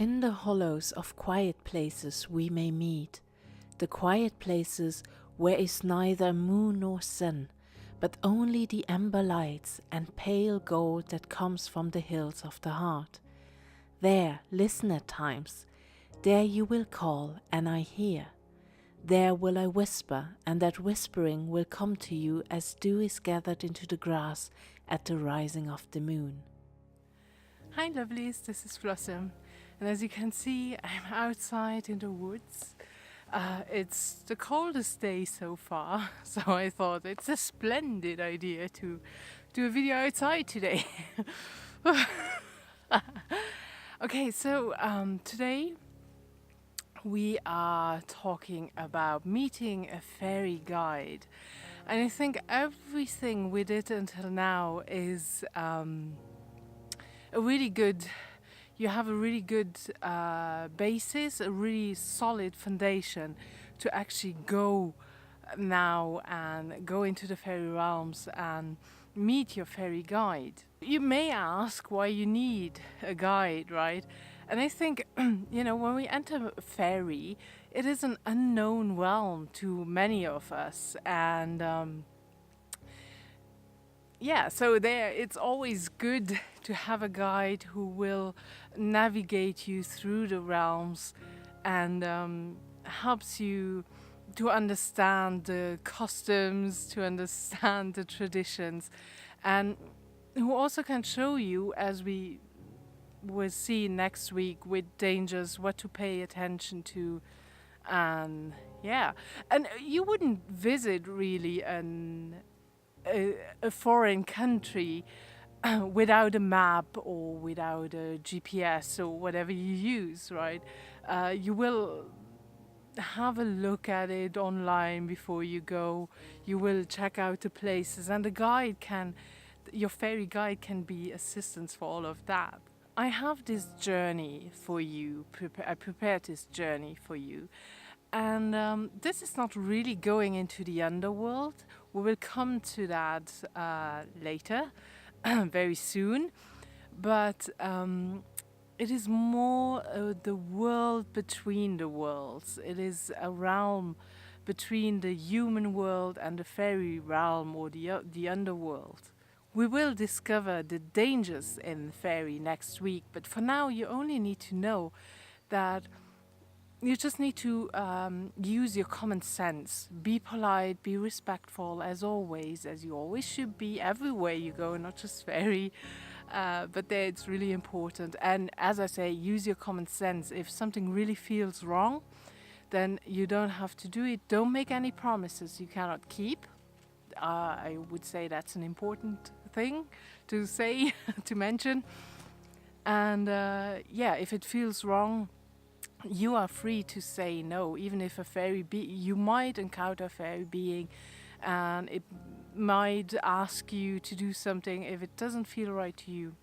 In the hollows of quiet places we may meet, the quiet places where is neither moon nor sun, but only the amber lights and pale gold that comes from the hills of the heart. There listen at times, there you will call and I hear. There will I whisper, and that whispering will come to you as dew is gathered into the grass at the rising of the moon. Hi lovelies, this is Blossom, and as you can see I'm outside in the woods. It's the coldest day so far, so I thought it's a splendid idea to do a video outside today. Okay, so today we are talking about meeting a fairy guide, and I think everything we did until now is you have a really good basis, a really solid foundation to actually go now and go into the fairy realms and meet your fairy guide. You may ask why you need a guide, right? And I think, when we enter fairy, it is an unknown realm to many of us, and so it's always good to have a guide who will navigate you through the realms and helps you to understand the customs, to understand the traditions, and who also can show you, as we will see next week with dangers, what to pay attention to. And you wouldn't visit really a foreign country without a map or without a GPS or whatever you use, right? You will have a look at it online before you go. You will check out the places, and your fairy guide can be assistance for all of that. I have this journey for you. I prepared this journey for you. And this is not really going into the underworld. We will come to that later, very soon. But it is more the world between the worlds. It is a realm between the human world and the fairy realm, or the underworld. We will discover the dangers in fairy next week, but for now you only need to know that you just need to use your common sense. Be polite, be respectful, as always, as you always should be everywhere you go, not just fairy. But there it's really important. And as I say, use your common sense. If something really feels wrong, then you don't have to do it. Don't make any promises you cannot keep. I would say that's an important thing to say, to mention. And if it feels wrong, you are free to say no. Even if you might encounter a fairy being and it might ask you to do something. If it doesn't feel right to you,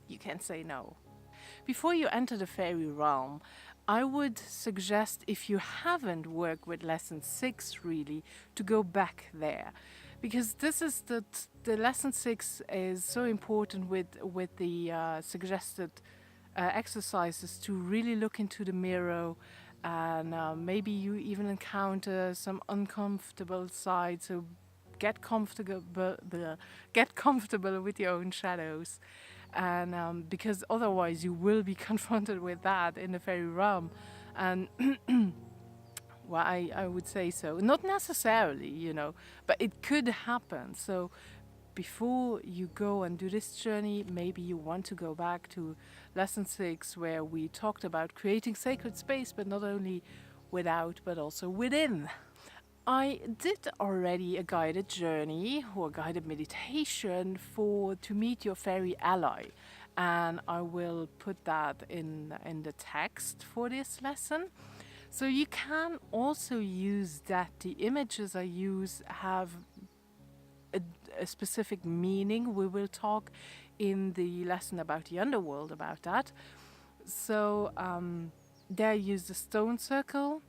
you can say no. Before you enter the fairy realm, I would suggest, if you haven't worked with lesson 6 really, to go back there, because this is the lesson 6 is so important with the suggested exercises to really look into the mirror, and maybe you even encounter some uncomfortable sides. So get comfortable with your own shadows, and because otherwise you will be confronted with that in the fairy realm. And well, I would say so. Not necessarily, but it could happen. So before you go and do this journey, maybe you want to go back to lesson 6, where we talked about creating sacred space, but not only without, but also within. I did already a guided journey or guided meditation to meet your fairy ally, and I will put that in the text for this lesson. So you can also use that. The images I use have a specific meaning. We will talk in the lesson about the underworld about that. So there I use the stone circle,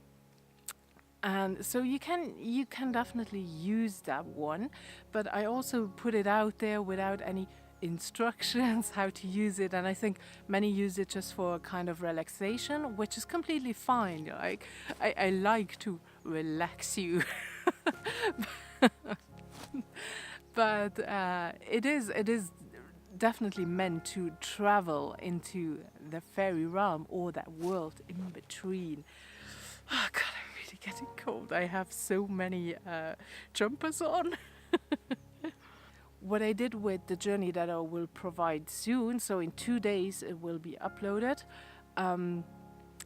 and so you can definitely use that one, but I also put it out there without any instructions how to use it, and I think many use it just for a kind of relaxation, which is completely fine. Like I like to relax you. But it is definitely meant to travel into the fairy realm or that world in between. Oh God, I'm really getting cold. I have so many jumpers on. What I did with the journey that I will provide soon, so in 2 days it will be uploaded.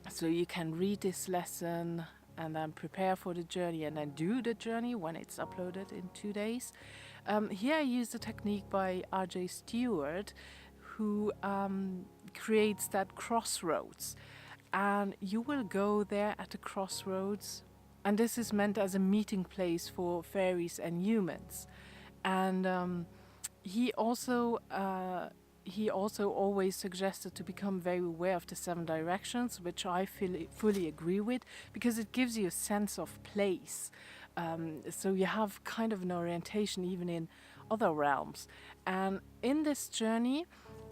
So you can read this lesson and then prepare for the journey and then do the journey when it's uploaded in 2 days. Here I use the technique by R.J. Stewart, who creates that crossroads. And you will go there at the crossroads, and this is meant as a meeting place for fairies and humans. And he also always suggested to become very aware of the 7 directions, which I fully agree with, because it gives you a sense of place. So you have kind of an orientation even in other realms. And in this journey,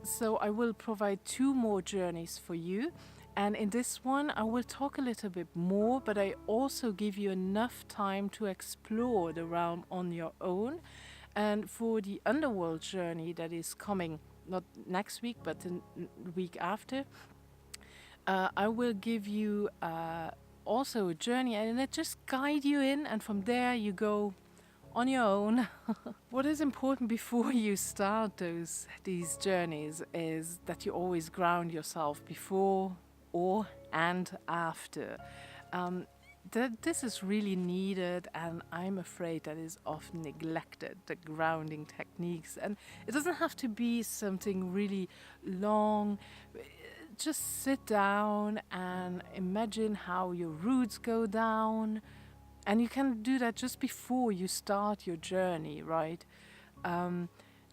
so I will provide 2 more journeys for you. And in this one, I will talk a little bit more, but I also give you enough time to explore the realm on your own. And for the underworld journey that is coming, not next week, but the week after, I will give you also a journey, and it just guide you in, and from there you go on your own. What is important before you start these journeys is that you always ground yourself before or and after. This is really needed, and I'm afraid that is often neglected, the grounding techniques. And it doesn't have to be something really long. Just sit down and imagine how your roots go down. And you can do that just before you start your journey, right?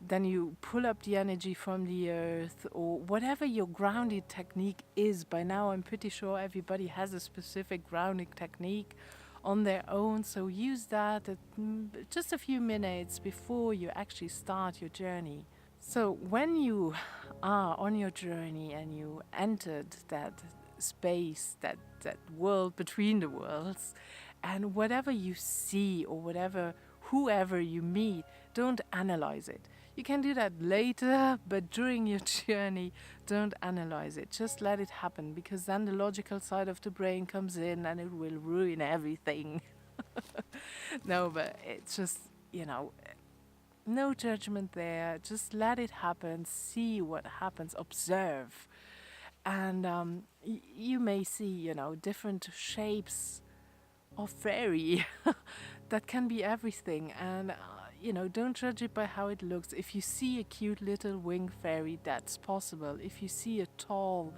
Then you pull up the energy from the earth, or whatever your grounding technique is. By now, I'm pretty sure everybody has a specific grounding technique on their own. So use that at just a few minutes before you actually start your journey. So when you are on your journey and you entered that space, that world between the worlds, and whatever you see or whoever you meet, don't analyze it. You can do that later, but during your journey, don't analyze it. Just let it happen, because then the logical side of the brain comes in and it will ruin everything. No, but it's just, no judgment there. Just let it happen. See what happens. Observe. And you may see, different shapes of fairy. That can be everything. And don't judge it by how it looks. If you see a cute little winged fairy, that's possible. If you see a tall,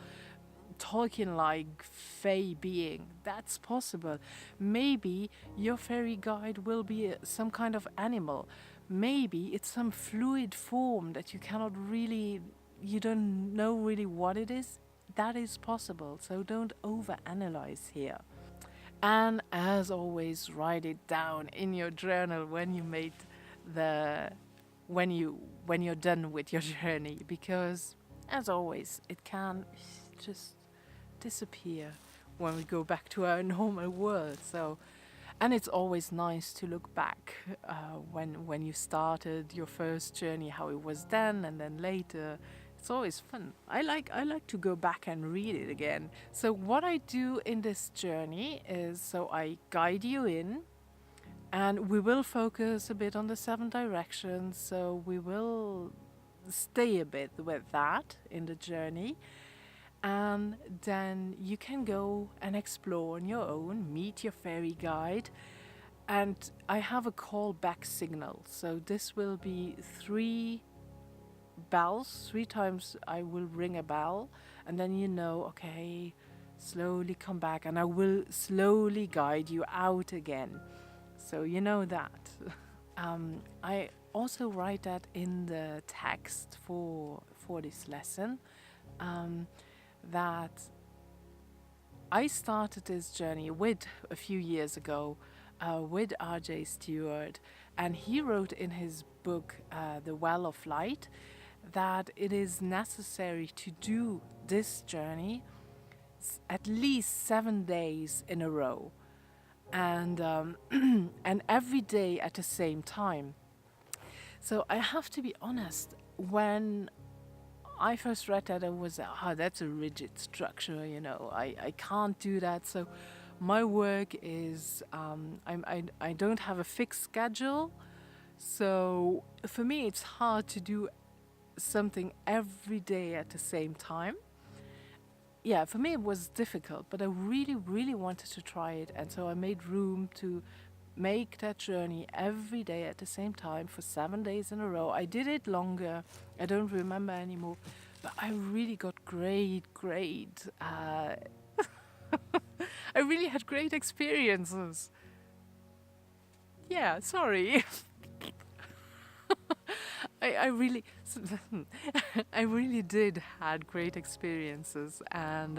Tolkien-like fey being, that's possible. Maybe your fairy guide will be some kind of animal. Maybe it's some fluid form that you don't know really what it is. That is possible. So don't overanalyze here. And as always, write it down in your journal when you're done with your journey, because as always, it can just disappear when we go back to our normal world. So, and it's always nice to look back when you started your first journey, how it was then, and then later. It's always fun. I like to go back and read it again. So what I do in this journey is, so I guide you in, and we will focus a bit on the 7 directions. So we will stay a bit with that in the journey. And then you can go and explore on your own, meet your fairy guide. And I have a call back signal. So this will be 3 bells. 3 times I will ring a bell, and then okay, slowly come back, and I will slowly guide you out again. So that. I also write that in the text for this lesson, that I started this journey a few years ago with R.J. Stewart, and he wrote in his book The Well of Light. that it is necessary to do this journey at least 7 days in a row, and and every day at the same time. So I have to be honest, when I first read that, I was, that's a rigid structure, I can't do that. So my work is, I don't have a fixed schedule. So for me, it's hard to do something every day at the same time. Yeah, for me it was difficult, but I really, really wanted to try it. And so I made room to make that journey every day at the same time for 7 days in a row. I did it longer, I don't remember anymore, but I really got great, I really had great experiences. Yeah, sorry. I really, I really did had great experiences, and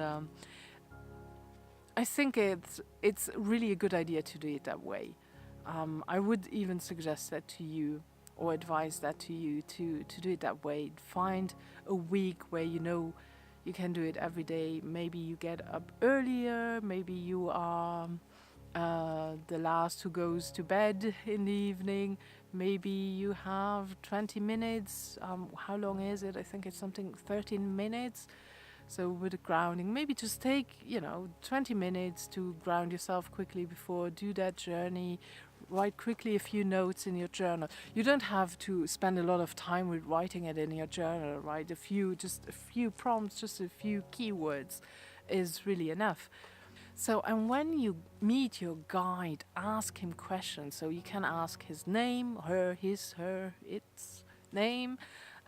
I think it's really a good idea to do it that way. I would even suggest that to you, or advise that to you, to do it that way. Find a week where you can do it every day. Maybe you get up earlier, maybe you are the last who goes to bed in the evening. Maybe you have 20 minutes. How long is it? I think it's something 13 minutes. So with the grounding, maybe just take, 20 minutes to ground yourself quickly before do that journey. Write quickly a few notes in your journal. You don't have to spend a lot of time with writing it in your journal, right? Just a few prompts, just a few keywords is really enough. So, and when you meet your guide, ask him questions. So you can ask his name, his, its name,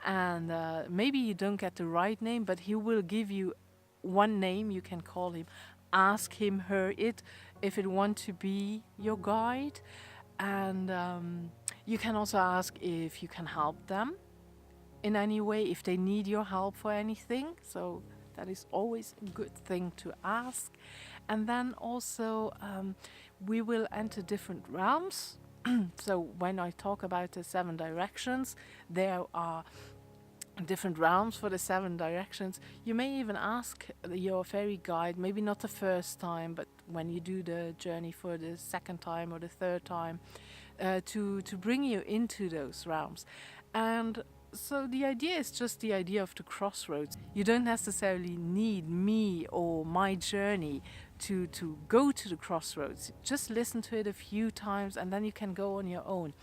and maybe you don't get the right name, but he will give you one name you can call him. Ask him, her, it, if it want to be your guide. And you can also ask if you can help them in any way, if they need your help for anything. So that is always a good thing to ask. And then also we will enter different realms. So when I talk about the 7 directions, there are different realms for the 7 directions. You may even ask your fairy guide, maybe not the first time, but when you do the journey for the second time or the third time, to bring you into those realms. And so the idea is just the idea of the crossroads. You don't necessarily need me or my journey to go to the crossroads. Just listen to it a few times and then you can go on your own.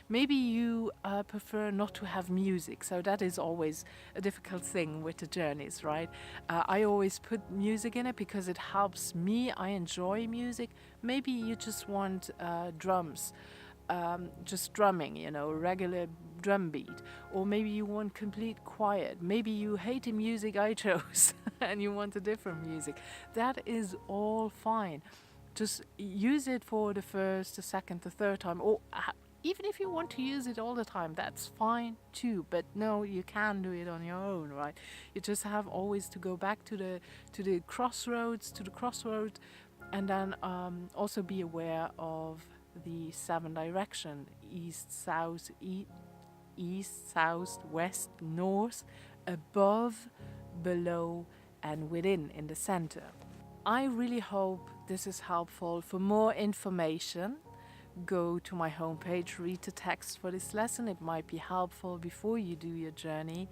Maybe you prefer not to have music, so that is always a difficult thing with the journeys, right? I always put music in it because it helps me. I enjoy music. Maybe you just want drums. Just drumming, regular drum beat. Or maybe you want complete quiet. Maybe you hate the music I chose and you want a different music. That is all fine. Just use it for the first, the second, the third time. Or even if you want to use it all the time, that's fine too. But no, you can do it on your own, right? You just have always to go back to the crossroads, and then also be aware of the 7 direction: east, south, east, south, west, north, above, below, and within, in the center. I really hope this is helpful. For more information, go to my homepage, read the text for this lesson. It might be helpful before you do your journey.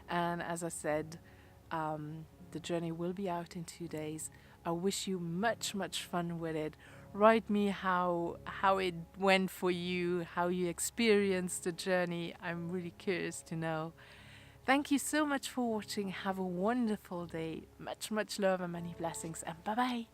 And as I said, the journey will be out in 2 days. I wish you much fun with it. Write me how it went for you, how you experienced the journey. I'm really curious to know. Thank you so much for watching. Have a wonderful day. Much love and many blessings, and bye-bye.